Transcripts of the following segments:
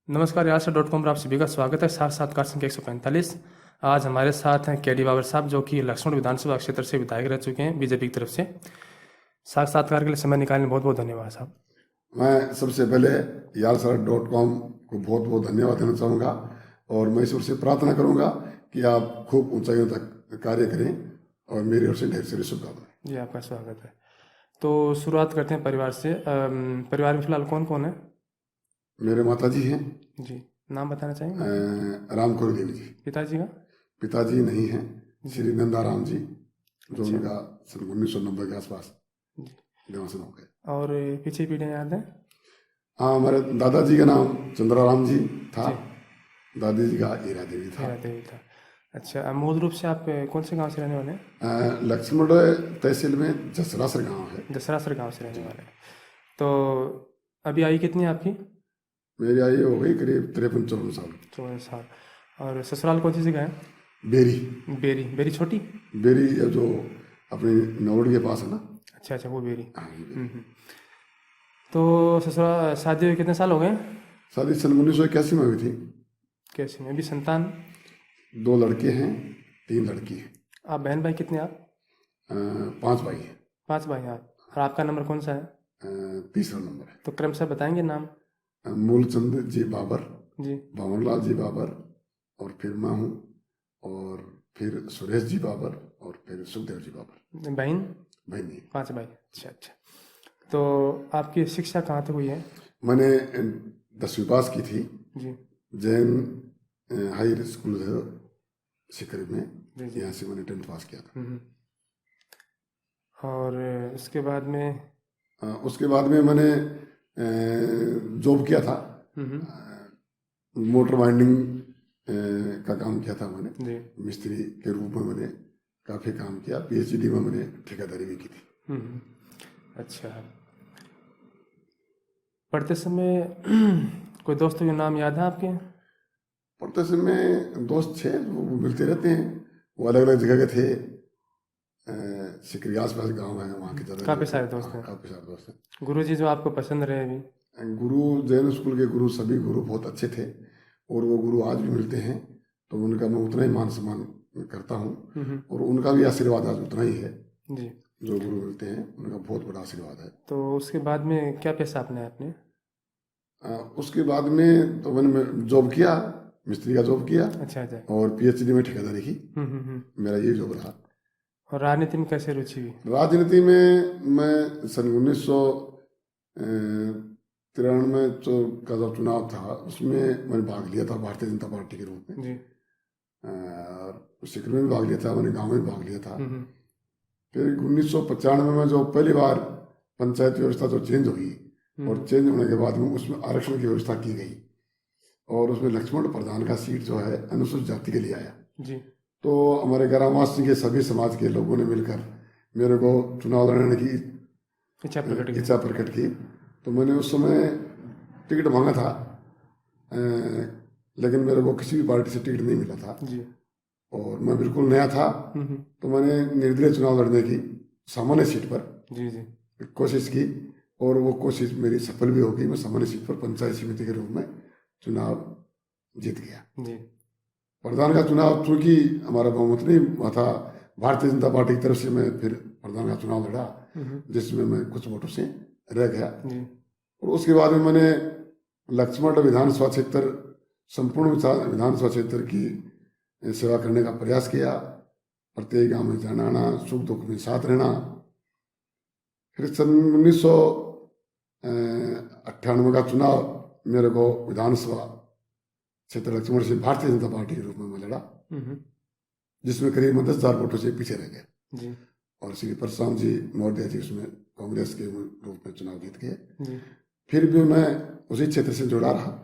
नमस्कार यार.com पर आप सभी का स्वागत है। साक्षात्कार संख्या 145। आज हमारे साथ हैं के डी बाबर साहब, जो कि लक्ष्मण विधानसभा क्षेत्र से विधायक रह चुके हैं बीजेपी की तरफ से। साक्षात्कार के लिए समय निकालने बहुत बहुत धन्यवाद साहब। मैं सबसे पहले यार.com को बहुत बहुत धन्यवाद देना चाहूँगा और मैं ईश्वर से प्रार्थना करूँगा कि आप खूब ऊंचाइयों तक कार्य करें और मेरी ओर से ढेर सारी शुभकामनाएं। जी, आपका स्वागत है। तो शुरुआत करते हैं परिवार से। परिवार में फिलहाल कौन कौन है? मेरे माता जी हैं, जी, नाम बताना चाहेंगे? राम कौर देवी जी। पिताजी का? पिताजी नहीं हैं, श्री नंदाराम जी, जो अच्छा। उनका सन 1990 के आसपास जी। देवासन हो गए। और पीछे पीढ़ियाँ याद हैं? हाँ, हमारे दादाजी का नाम चंद्राराम जी था, जी। दादी जी का हीरा देवी था। हीरा देवी था। अच्छा, मूल रूप से आप कौन से गांव से रहने वाले हैं? लक्ष्मण तहसील में जसरासर गांव है। दसरासर गांव से रहने वाले हैं। तो अभी आई कितनी है आपकी? मेरी आयु हो गई करीब 53-54 साल। 14 साल। और ससुराल कौन सी जगह है? बेरी। बेरी? बेरी छोटी? बेरी ये जो अपनी नवड़ के पास है ना। अच्छा अच्छा, वो बेरी। हाँ, ये बेरी। तो ससुराल शादी हुए कितने साल हो गए? शादी सन 1981 में हुई थी। कैसे में? अभी संतान? 2 लड़के हैं, 3 लड़की हैं। आप बहन भाई कितने आप? 5 भाई हैं। 5 भाई हैं आप। और आपका नंबर कौन सा है? तीसरा नंबर है। तो क्रमशः बताएंगे नाम? मूलचंद जी बाबर, जी। भंवरलाल जी बाबर, और फिर मैं हूँ, और फिर सुरेश जी बाबर, और फिर सुखदेव जी बाबर। बहन? बहन जी। 5 भाई। अच्छा अच्छा। तो आपकी शिक्षा कहाँ तक हुई है? मैंने 10वीं पास की थी जी जैन हाई स्कूल है सिकरी में। जी जी। यहाँ से मैंने 10th पास किया था। और उसके बाद में? उसके बाद में मैंने जॉब किया था। मोटर वाइंडिंग का काम किया था मैंने। जी। मिस्त्री के रूप में मैंने काफ़ी काम किया। पीएचडी में मैंने ठेकेदारी भी की थी। अच्छा। पढ़ते समय कोई दोस्तों के नाम याद है आपके? पढ़ते समय दोस्त थे, वो मिलते रहते हैं। वो अलग अलग जगह के थे। सिकरी आस पास गाँव है, वहाँ के ज़्यादा काफ़ी सारे दोस्त हैं। काफ़ी सारे दोस्त हैं। गुरु जी जो आपको पसंद रहे अभी? गुरु, जैन स्कूल के गुरु, सभी गुरु बहुत अच्छे थे और वो गुरु आज भी मिलते हैं, तो उनका मैं उतना ही मान सम्मान करता हूँ और उनका भी आशीर्वाद आज उतना ही है। जी। जो गुरु मिलते हैं उनका बहुत बड़ा आशीर्वाद है। तो उसके बाद में क्या पेशा अपने आपने? उसके बाद में तो मैंने जॉब किया, मिस्त्री का जॉब किया। अच्छा अच्छा। और पीएचडी में ठेकेदारी की। मेरा ये जॉब रहा। और राजनीति में कैसे रुचि हुई? राजनीति में मैं सन 1993 का जो चुनाव था उसमें मैंने भाग लिया था भारतीय जनता पार्टी के रूप में। जी। सिक्किम में भी भाग लिया था, मैंने गांव में भी भाग लिया था। फिर 1995 में जो पहली बार पंचायत व्यवस्था जो चेंज हुई और चेंज होने के बाद में उसमें आरक्षण की व्यवस्था की गई और उसमें लक्ष्मण प्रधान का सीट जो है अनुसूचित जाति के लिए आया। जी। तो हमारे ग्रामवासी के सभी समाज के लोगों ने मिलकर मेरे को चुनाव लड़ने की इच्छा प्रकट की। तो मैंने उस समय टिकट मांगा था, लेकिन मेरे को किसी भी पार्टी से टिकट नहीं मिला था। जी। और मैं बिल्कुल नया था, तो मैंने निर्दलीय चुनाव लड़ने की सामान्य सीट पर जी जी कोशिश की और वो कोशिश मेरी सफल भी हो गई। मैं सामान्य सीट पर पंचायत समिति के रूप में चुनाव जीत गया। जी। प्रधान का चुनाव चूंकि हमारा बहुमत नहीं हुआ था, भारतीय जनता पार्टी की तरफ से मैं फिर प्रधान का चुनाव लड़ा, जिसमें मैं कुछ वोटों से रह गया। और उसके बाद में मैंने लक्ष्मण विधानसभा क्षेत्र, संपूर्ण विधानसभा क्षेत्र की सेवा करने का प्रयास किया। प्रत्येक गांव में जाना आना, सुख दुख में साथ रहना। फिर सन 1998 का चुनाव मेरे को विधानसभा क्षेत्र लक्ष्मण से भारतीय जनता पार्टी के रूप में मैं लड़ा, जिसमें करीब 10,000 वोटों से पीछे रह गए। और श्री परशुराम जी मौर्य जी उसमें कांग्रेस के रूप में चुनाव जीत गए। फिर भी मैं उसी क्षेत्र से जुड़ा रहा,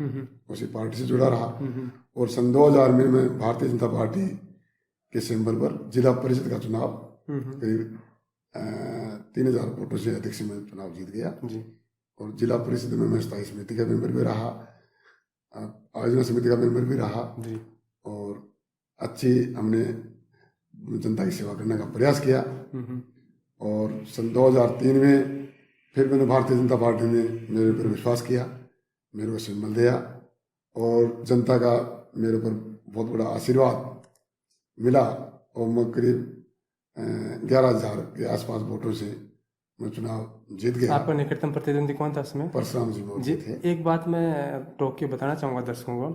उसी पार्टी से जुड़ा रहा। और सन 2000 में मैं भारतीय जनता पार्टी के सिंबल पर जिला परिषद का चुनाव करीब 3,000 वोटों से अधिक से मैं चुनाव जीत गया। और जिला परिषद में मैं स्थायी समिति का मेंबर भी रहा, आयोजन समिति का मेंबर भी रहा। और अच्छी हमने जनता की सेवा करने का प्रयास किया। और सन 2003 में फिर मैंने भारतीय जनता पार्टी ने मेरे ऊपर विश्वास किया, मेरे को सिंबल दिया और जनता का मेरे ऊपर बहुत बड़ा आशीर्वाद मिला और मैं करीब 11,000 के आसपास वोटों से मैं चुनाव जीत गया। आपका निकटतम प्रतिद्वंदी कौन था उसमें? परशुराम जी मोदी थे। एक बात मैं टोक के बताना चाहूँगा दर्शकों को,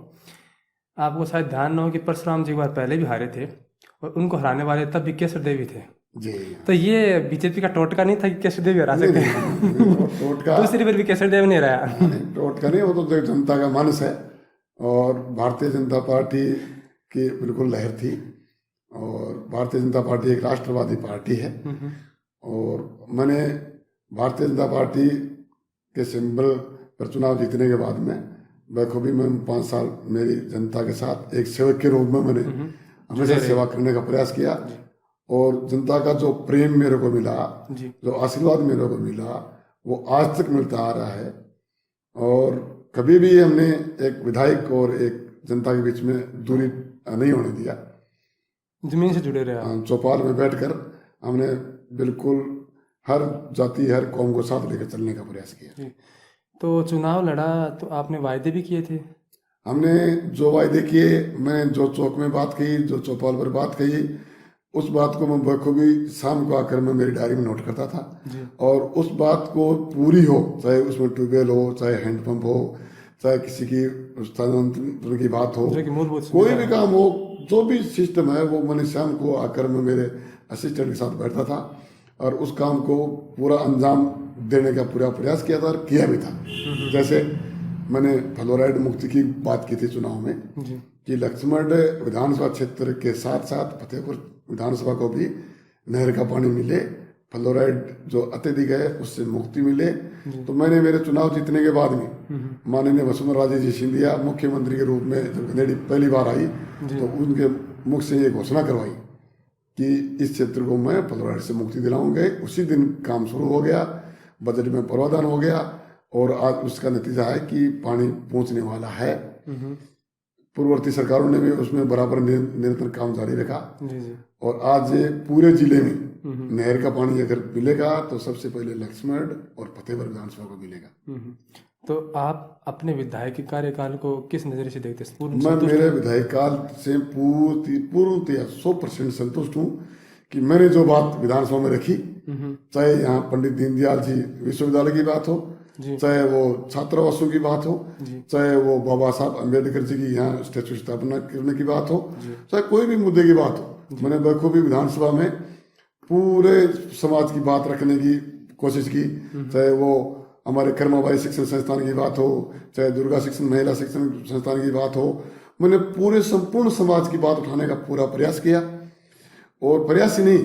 आपको शायद ध्यान न हो कि परशुराम जी एक बार पहले भी हारे थे और उनको हराने वाले तब भी केसर देवी थे। जी। तो ये बीजेपी का टोटका नहीं था कि केसर देवी हरा सकते हैं? टोटका दूसरी बार भी केसर देवी नहीं रहा। टोटका नहीं, वो तो जनता का मानस है और भारतीय जनता पार्टी की बिल्कुल लहर थी और भारतीय जनता पार्टी एक राष्ट्रवादी पार्टी है और मैंने भारतीय जनता पार्टी के सिंबल पर चुनाव जीतने के बाद में बखूबी मैं 5 साल मेरी जनता के साथ एक सेवक के रूप में मैंने हमेशा सेवा करने का प्रयास किया और जनता का जो प्रेम मेरे को मिला, जो आशीर्वाद मेरे को मिला, वो आज तक मिलता आ रहा है। और कभी भी हमने एक विधायक और एक जनता के बीच में दूरी नहीं होने दिया, जमीन से जुड़े रहे। चौपाल में बैठकर हमने बिल्कुल हर जाति हर कौम को साथ लेकर चलने का प्रयास किया। तो चुनाव लड़ा तो आपने वायदे भी किए थे? हमने जो वायदे किए, मैं जो चौक में बात कही, जो चौपाल पर बात कही, उस बात को मैं बखूबी शाम को आकर मैं मेरी डायरी में नोट करता था और उस बात को पूरी हो, चाहे उसमें ट्यूबवेल हो, चाहे हैंडपंप हो, चाहे किसी की स्थानांतरण की बात हो, कोई भी काम हो, जो भी सिस्टम है वो मैंने शाम को आकर मैं मेरे असिस्टेंट के साथ बैठता था और उस काम को पूरा अंजाम देने का पूरा प्रयास किया था और किया भी था। जैसे मैंने फ्लोराइड मुक्ति की बात की थी चुनाव में कि लक्ष्मण विधानसभा क्षेत्र के साथ साथ फतेहपुर विधानसभा को भी नहर का पानी मिले, फ्लोराइड जो अत्यधिक है उससे मुक्ति मिले। तो मैंने मेरे चुनाव जीतने के बाद में माननीय वसुंधरा राजे जी सिंधिया मुख्यमंत्री के रूप में जब गंदेड़ी पहली बार आई तो उनके मुख से ये घोषणा करवाई कि इस क्षेत्र को मैं फ्लोराइड से मुक्ति दिलाऊंगे। उसी दिन काम शुरू हो गया, बजट में प्रावधान हो गया और आज उसका नतीजा है कि पानी पहुंचने वाला है। पूर्ववर्ती सरकारों ने भी उसमें बराबर निरंतर काम जारी रखा और आज पूरे जिले में नहर का पानी अगर मिलेगा तो सबसे पहले लक्ष्मण और फतेहपुर विधानसभा को मिलेगा। तो आप अपने विधायक कार्यकाल को किस नजरिए से देखते हैं? मैं मेरे विधायक काल से पूर्णतया 100% संतुष्ट हूँ कि मैंने जो बात विधानसभा में रखी, चाहे यहाँ पंडित दीनदयाल जी विश्वविद्यालय की बात हो, चाहे वो छात्रावासों की बात हो, चाहे वो बाबा साहब अम्बेडकर जी की यहाँ स्टैचू स्थापना करने की बात हो, चाहे कोई भी मुद्दे की बात हो, मैंने बखूबी विधानसभा में पूरे समाज की बात रखने की कोशिश की। चाहे वो हमारे कर्माबाई शिक्षण संस्थान की बात हो, चाहे दुर्गा शिक्षण महिला शिक्षण संस्थान की बात हो, मैंने पूरे संपूर्ण समाज की बात उठाने का पूरा प्रयास किया और प्रयास ही नहीं,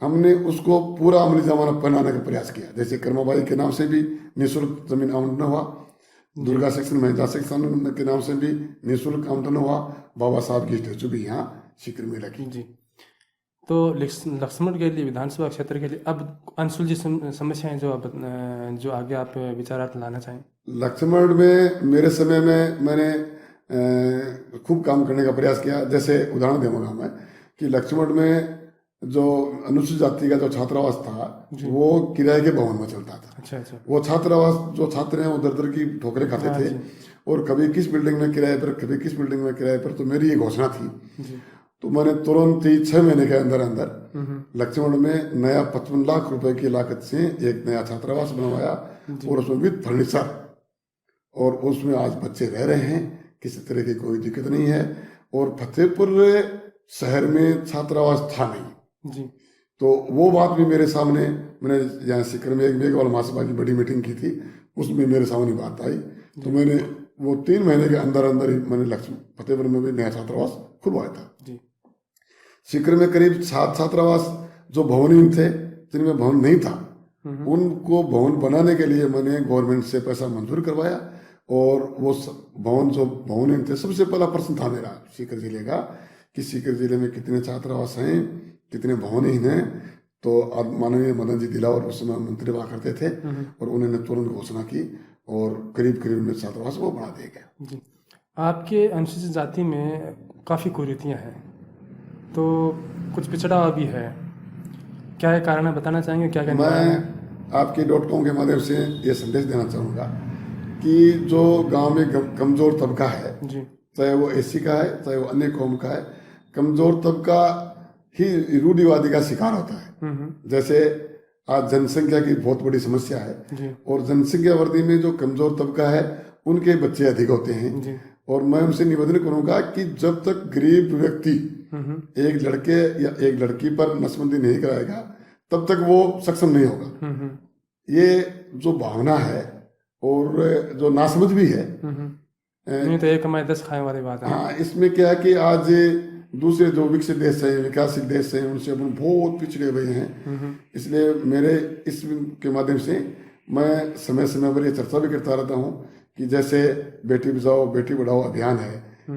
हमने उसको पूरा अमली जमाना बनाने का प्रयास किया। जैसे कर्माबाई के नाम से भी निःशुल्क जमीन आवंटन हुआ, दुर्गा शिक्षण महिला शिक्षण के नाम से भी निःशुल्क आवंटन हुआ, बाबा साहब की स्टैचू भी यहाँ सीकर में रखी। जी। तो लक्ष्मण के लिए विधानसभा क्षेत्र के लिए अब अनसुलझी समस्याएं जो आगे आप विचारार्थ लाना चाहें? लक्ष्मण में मेरे समय में मैंने खूब काम करने का प्रयास किया। जैसे उदाहरण दूंगा मैं कि लक्ष्मण में जो अनुसूचित जाति का जो छात्रावास था वो किराए के भवन में चलता था। अच्छा। वो छात्रावास जो छात्र हैं वो दर दर की ठोकरें खाते थे और कभी किस बिल्डिंग में किराए पर, कभी किस बिल्डिंग में किराए पर। तो मेरी ये घोषणा थी तो मैंने तुरंत ही 6 महीने के अंदर अंदर लक्ष्मण में नया 55 लाख रुपए की लागत से एक नया छात्रावास बनवाया और उसमें विद फर्नीचर, और उसमें आज बच्चे रह रहे हैं, किसी तरह की कोई दिक्कत नहीं है। और फतेहपुर शहर में छात्रावास था नहीं तो वो बात भी मेरे सामने, मैंने यहाँ सीकर में एक मेघवाल महासभा की बड़ी मीटिंग की थी, उसमें मेरे सामने बात आई। तो मैंने वो 3 महीने के अंदर अंदर ही मैंने फतेहपुर में भी नया छात्रावास खुलवाया था। सीकर में करीब 7 छात्रावास जो भवनहीन थे, जिनमें भवन नहीं था, उनको भवन बनाने के लिए मैंने गवर्नमेंट से पैसा मंजूर करवाया और वो भवन जो भवनहीन थे, सबसे पहला प्रश्न था मेरा सीकर जिले का कि सीकर जिले में कितने छात्रावास हैं, कितने भवनहीन हैं। तो माननीय मदन जी दिलावर उस समय मंत्री हुआ करते थे और उन्होंने तुरंत घोषणा की और करीब करीब छात्रावास वो बना दिया गया। आपके अनुसूचित जाति में काफ़ी कुरीतियाँ हैं, तो कुछ पिछड़ा हुआ भी है, क्या है कारण है बताना चाहेंगे? क्या कहना है? मैं आपके .com के माध्यम से ये संदेश देना चाहूँगा कि जो गांव में कमजोर तबका है, जी चाहे वो एसी का है चाहे वो अन्य कौम का है, कमजोर तबका ही रूढ़िवादी का शिकार होता है। जैसे आज जनसंख्या की बहुत बड़ी समस्या है, जी और जनसंख्या वृद्धि में जो कमजोर तबका है उनके बच्चे अधिक होते हैं। जी और मैं उनसे निवेदन करूंगा कि जब तक गरीब व्यक्ति एक लड़के या एक लड़की पर नसबंदी नहीं कराएगा तब तक वो सक्षम नहीं होगा। ये जो भावना है और जो नासमझ भी है, नहीं तो एक कमाई 10 खाए वाली बात है। हाँ, इसमें क्या है कि आज दूसरे जो विकसित देश हैं, विकासशील देश हैं, उनसे अपन बहुत पिछड़े हुए हैं। इसलिए मेरे इस के माध्यम से मैं समय समय पर ये चर्चा भी करता रहता हूँ कि जैसे बेटी बचाओ बेटी पढ़ाओ अभियान है,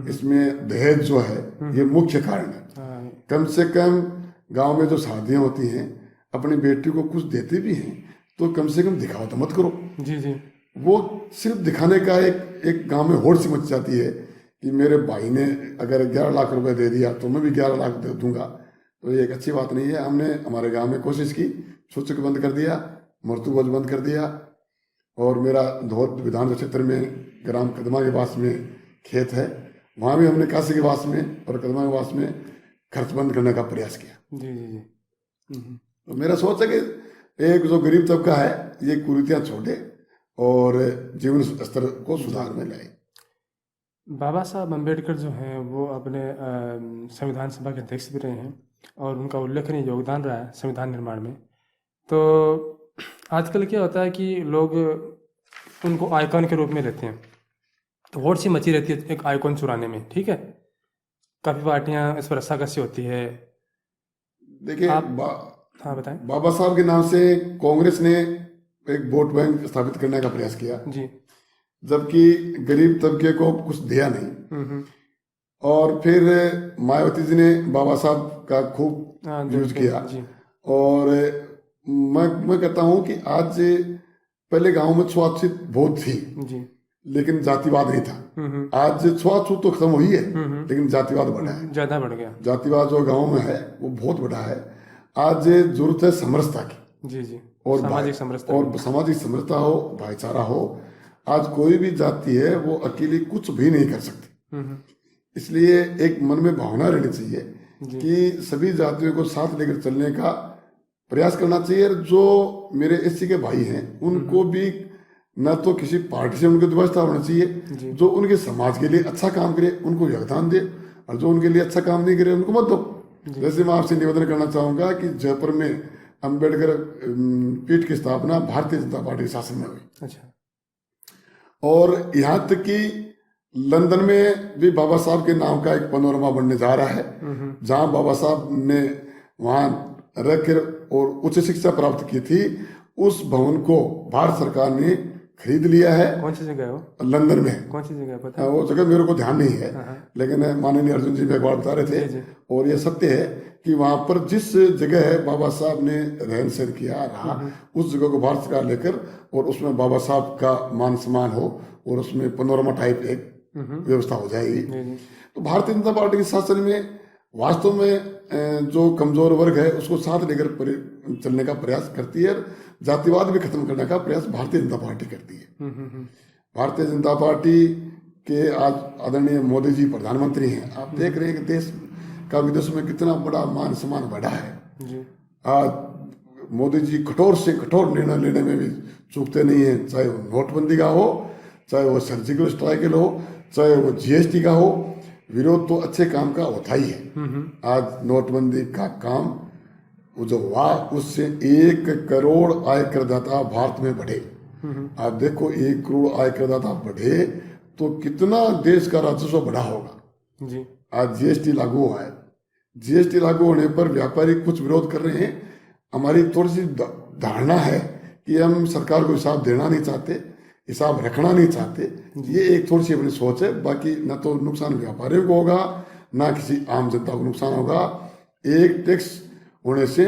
इसमें दहेज जो है ये मुख्य कारण है। कम से कम गांव में जो शादियां होती हैं, अपनी बेटी को कुछ देते भी हैं तो कम से कम दिखाओ तो मत करो। जी जी वो सिर्फ दिखाने का एक गांव में होड़ सी मच जाती है कि मेरे भाई ने अगर 11 लाख रुपए दे दिया तो मैं भी 11 लाख दे दूंगा, तो ये एक अच्छी बात नहीं है। हमने हमारे गांव में कोशिश की, सूचक बंद कर दिया, मृत्यु भोज बंद कर दिया, और मेरा धौत विधानसभा क्षेत्र में ग्राम कदमा के पास में खेत है, वहाँ भी हमने काशी के पास में और कदमा के पास में खर्च बंद करने का प्रयास किया। जी जी जी तो मेरा सोच है कि एक जो गरीब तबका है ये कुरीतियाँ छोड़े और जीवन स्तर को सुधार में लाए। बाबा साहब अम्बेडकर जो हैं वो अपने संविधान सभा के अध्यक्ष भी रहे हैं और उनका उल्लेखनीय योगदान रहा है संविधान निर्माण में। तो आजकल क्या होता है कि लोग उनको आइकॉन के रूप में लेते हैं, तो होड़ सी मची रहती है एक आइकॉन चुराने में। ठीक है, काफ़ी पार्टियां इस पर रस्साकसी होती है। देखिए हाँ बताएं। बाबा साहब के नाम से कांग्रेस ने एक वोट बैंक स्थापित करने का प्रयास किया जी, जबकि गरीब तबके को कुछ दिया नहीं। और फिर मायावती जी ने बाबा साहब का खूब यूज किया। जी और मैं कहता हूं कि आज पहले गांव में छुआछूत बहुत थी जी लेकिन जातिवाद नहीं था। आज छुआछूत तो खत्म हुई है लेकिन जातिवाद बढ़ा है, ज़्यादा बढ़ गया। जातिवाद जो गांव में है वो बहुत बड़ा है। आज जरूरत है समरसता की, जी जी, और सामाजिक समरसता, और सामाजिक समरसता हो, भाईचारा हो। आज कोई भी जाति है वो अकेली कुछ भी नहीं कर सकती। इसलिए एक मन में भावना रहनी चाहिए कि सभी जातियों को साथ लेकर चलने का प्रयास करना चाहिए। और जो मेरे एससी के भाई हैं उनको भी न तो किसी पार्टी से उनकी व्यवस्था होना चाहिए, जो उनके समाज के लिए अच्छा काम करे उनको योगदान दे, और जो उनके लिए अच्छा काम नहीं करे उनको मत दो। जैसे मैं आपसे निवेदन करना चाहूंगा कि जयपुर में अंबेडकर पीठ की स्थापना भारतीय जनता पार्टी के शासन में हुई। अच्छा, और यहाँ तक कि लंदन में भी बाबा साहब के नाम का एक पैनोरमा बनने जा रहा है, जहां बाबा साहब ने वहां रहकर और उच्च शिक्षा प्राप्त की थी। उस भवन को भारत सरकार ने खरीद लिया है। कौन सी जगह है वो? लंदन में। कौन सी जगह पता है? वो जगह मेरे को ध्यान नहीं है, लेकिन माननीय अर्जुन जी मेघवाल बता रहे थे। और ये सत्य है कि वहां पर जिस जगह है बाबा साहब ने रहन सहन किया रहा, उस जगह को भारत सरकार लेकर और उसमें बाबा साहब का मान सम्मान हो और उसमें पैनोरमा टाइप एक व्यवस्था हो जाएगी। तो भारतीय जनता पार्टी के शासन में वास्तव में जो कमजोर वर्ग है उसको साथ लेकर चलने का प्रयास करती है। जातिवाद भी खत्म करने का प्रयास भारतीय जनता पार्टी करती है। भारतीय जनता पार्टी के आज आदरणीय मोदी जी प्रधानमंत्री हैं। आप देख रहे हैं कि देश का विदेशों में कितना बड़ा मान सम्मान बढ़ा है। आज मोदी जी कठोर से कठोर निर्णय लेने में भी चूकते नहीं है, चाहे वो नोटबंदी का हो, चाहे वो सर्जिकल स्ट्राइक हो, चाहे वो जीएसटी का हो। विरोध तो अच्छे काम का होता ही है। आज नोटबंदी का काम वो जो हुआ उससे 1 करोड़ आयकरदाता भारत में बढ़े। आप देखो 1 करोड़ आयकरदाता बढ़े तो कितना देश का राजस्व बढ़ा होगा। जी, आज जीएसटी लागू हुआ है। जीएसटी लागू होने पर व्यापारी कुछ विरोध कर रहे हैं। हमारी थोड़ी सी धारणा है कि हम सरकार को हिसाब देना नहीं चाहते, हिसाब रखना नहीं चाहते। ये एक थोड़ी सी अपनी सोच है। बाकी न तो नुकसान व्यापारियों को होगा ना किसी आम जनता को नुकसान होगा। एक टैक्स होने से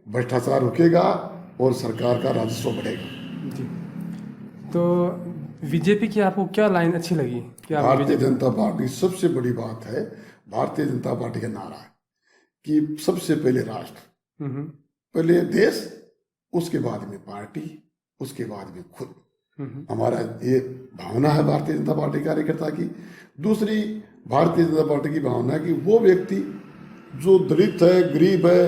भ्रष्टाचार रुकेगा और सरकार का राजस्व बढ़ेगा। जी। तो बीजेपी की आपको क्या लाइन अच्छी लगी? क्या भारतीय जनता पार्टी सबसे बड़ी बात है, भारतीय जनता पार्टी का नारा है कि सबसे पहले राष्ट्र, पहले देश, उसके बाद में पार्टी, उसके बाद में खुद। हमारा ये भावना है भारतीय जनता पार्टी कार्यकर्ता की। दूसरी भारतीय जनता पार्टी की भावना है कि वो व्यक्ति जो दलित है, गरीब है,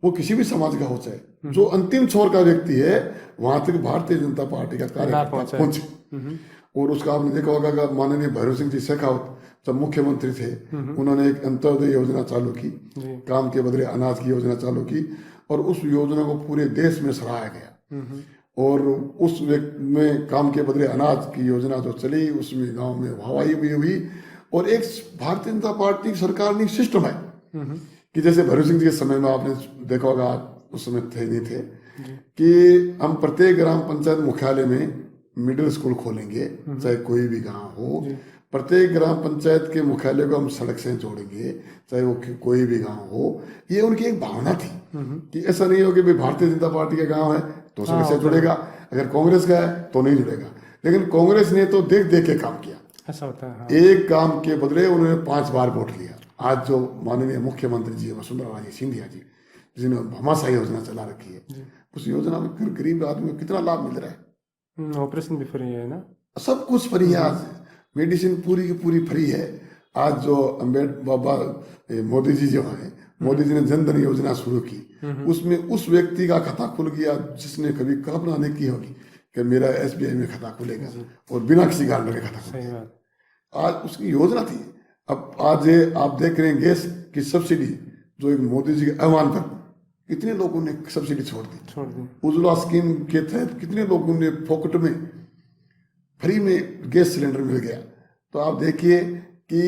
वो किसी भी समाज का हो चाहे, जो अंतिम छोर का व्यक्ति है, वहां तक भारतीय जनता पार्टी का कार्यकर्ता पहुंचे। और उसका आपने देखा होगा कि माननीय भैरव सिंह जी शेखावत जब मुख्यमंत्री थे, उन्होंने एक अंत्योदय योजना चालू की, काम के बदले अनाज की योजना चालू की, और उस योजना को पूरे देश में सराहा गया। और उस में काम के बदले अनाज की योजना जो चली, उसमें गांव में वाहवाही भी हुई। और एक भारतीय जनता पार्टी की सरकार ने सिस्टम है कि जैसे भैरव सिंह जी के समय में आपने देखा होगा, उस समय थे नहीं थे, कि हम प्रत्येक ग्राम पंचायत मुख्यालय में मिडिल स्कूल खोलेंगे, चाहे कोई भी गांव हो। प्रत्येक ग्राम पंचायत के मुख्यालय को हम सड़क से जोड़ेंगे, चाहे वो कोई भी गांव हो। ये उनकी एक भावना थी कि ऐसा नहीं हो कि भाई भारतीय जनता पार्टी का गांव है तो सड़क से जुड़ेगा, अगर कांग्रेस का है तो नहीं जुड़ेगा। लेकिन कांग्रेस ने तो देख देख के काम किया, ऐसा होता है। हाँ। एक काम के बदले उन्होंने 5 बार वोट लिया। आज जो माननीय मुख्यमंत्री जी वसुंधरा राजे सिंधिया जी, जिन्होंने भामाशाही योजना चला रखी है, उस योजना में गरीब आदमी को कितना लाभ मिल रहा है। ऑपरेशन भी फ्री है ना, सब कुछ फ्री है। आज मेडिसिन पूरी की पूरी फ्री है। आज जो बाबा मोदी जी जो है, मोदी जी ने जन धन योजना शुरू की, उसमें उस व्यक्ति का खाता खुल गया जिसने कभी कल्पना नहीं की होगी कि मेरा SBI में खाता खुलेगा, और बिना किसी गारंटर के खाता खुलेगा। आज उसकी योजना थी। अब आज आप देख रहे हैं गैस की सब्सिडी, जो एक मोदी जी के आह्वान पर कितने लोगों ने सब्सिडी छोड़ दी। उज्ज्वला स्कीम के तहत कितने लोगों ने फोकट में फ्री में गैस सिलेंडर मिल गया। तो आप देखिए कि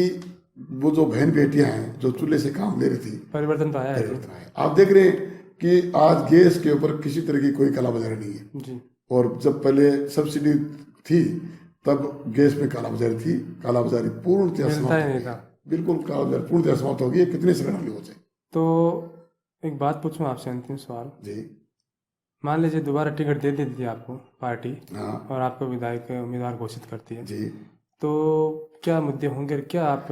वो जो बहन बेटियां हैं जो चूल्हे से काम ले रही थी, परिवर्तन तो आया है। आप देख रहे हैं कि आज गैस के ऊपर किसी तरह की कोई कालाबाजारी नहीं है जी। और जब पहले सब्सिडी थी तब गैस में कालाबाजारी थी, कालाबाजारी पूर्णतः समाप्त, बिल्कुल कालाबाजारी पूर्णतः समाप्त हो गई। कितने सिलेंडर हो जाए। तो एक बात पूछूं आपसे, अंतिम सवाल जी। मान लीजिए दोबारा टिकट दे देती है आपको पार्टी, हाँ। और आपको विधायक उम्मीदवार घोषित करती है जी, तो क्या मुद्दे होंगे, क्या आप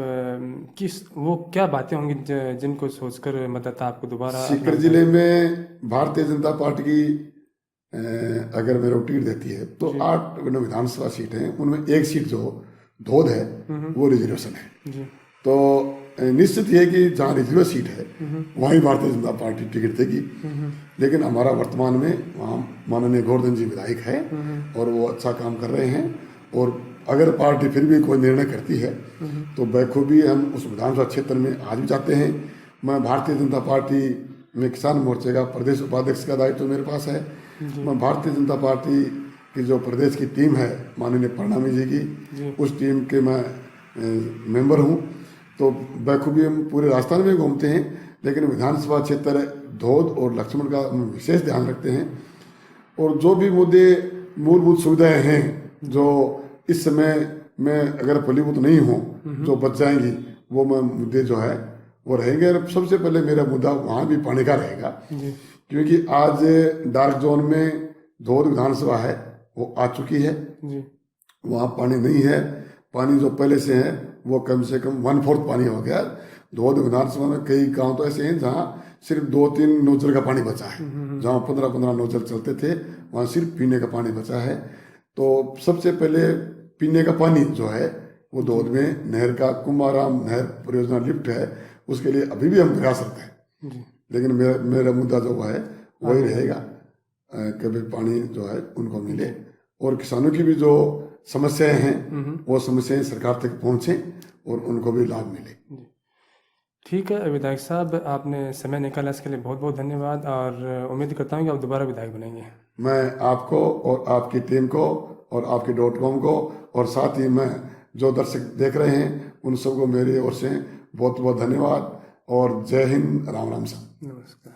वो क्या बातें होंगी जिनको सोचकर मतदाता आपको दोबारा। सीकर जिले में भारतीय जनता पार्टी की अगर मेरे को टिकट देती है तो 8 विधानसभा सीट हैं, उनमें एक सीट जो धोद है वो रिजर्वेशन है जी। तो निश्चित है कि जहाँ रिजर्व सीट है वहीं भारतीय जनता पार्टी टिकट देगी। लेकिन हमारा वर्तमान में वहाँ माननीय गोवर्धन जी विधायक है और वो अच्छा काम कर रहे हैं। और अगर पार्टी फिर भी कोई निर्णय करती है तो बखूबी हम उस विधानसभा क्षेत्र में आज भी जाते हैं। मैं भारतीय जनता पार्टी में किसान मोर्चे का प्रदेश उपाध्यक्ष का दायित्व मेरे पास है। मैं भारतीय जनता पार्टी की जो प्रदेश की टीम है माननीय प्रणामी जी की, उस टीम के मैं मेंबर हूँ। तो बखूबी हम पूरे राजस्थान में घूमते हैं, लेकिन विधानसभा क्षेत्र धोद और लक्ष्मण का हम विशेष ध्यान रखते हैं। और जो भी मुद्दे मूलभूत सुविधाएं हैं जो इस समय में अगर फलीभूत नहीं हो जो बच जाएंगी, वो मुद्दे जो है वो रहेंगे। सबसे पहले मेरा मुद्दा वहाँ भी पानी का रहेगा, क्योंकि आज डार्क जोन में धोद विधानसभा है वो आ चुकी है, वहाँ पानी नहीं है। पानी जो पहले से है वो कम से कम 1/4 पानी हो गया। धोद विधानसभा में कई गांव तो ऐसे हैं जहाँ सिर्फ 2-3 नोजल का पानी बचा है, जहाँ 15-15 नोजल चलते थे वहाँ सिर्फ पीने का पानी बचा है। तो सबसे पहले पीने का पानी जो है वो धोद में नहर का कुंभाराम नहर परियोजना लिफ्ट है, उसके लिए अभी भी हम प्रयासरत हैं। लेकिन मेरा मुद्दा जो है वही रहेगा कि पानी जो है उनको मिले और किसानों की भी जो समस्याएं हैं वो समस्याएं सरकार तक पहुंचे और उनको भी लाभ मिले। ठीक है विधायक साहब, आपने समय निकाला इसके लिए बहुत बहुत धन्यवाद, और उम्मीद करता हूँ कि आप दोबारा विधायक बनेंगे। मैं आपको और आपकी टीम को और आपके .com को और साथ ही मैं जो दर्शक देख रहे हैं उन सबको मेरी ओर से बहुत बहुत धन्यवाद और जय हिंद, राम राम साहब। नमस्कार।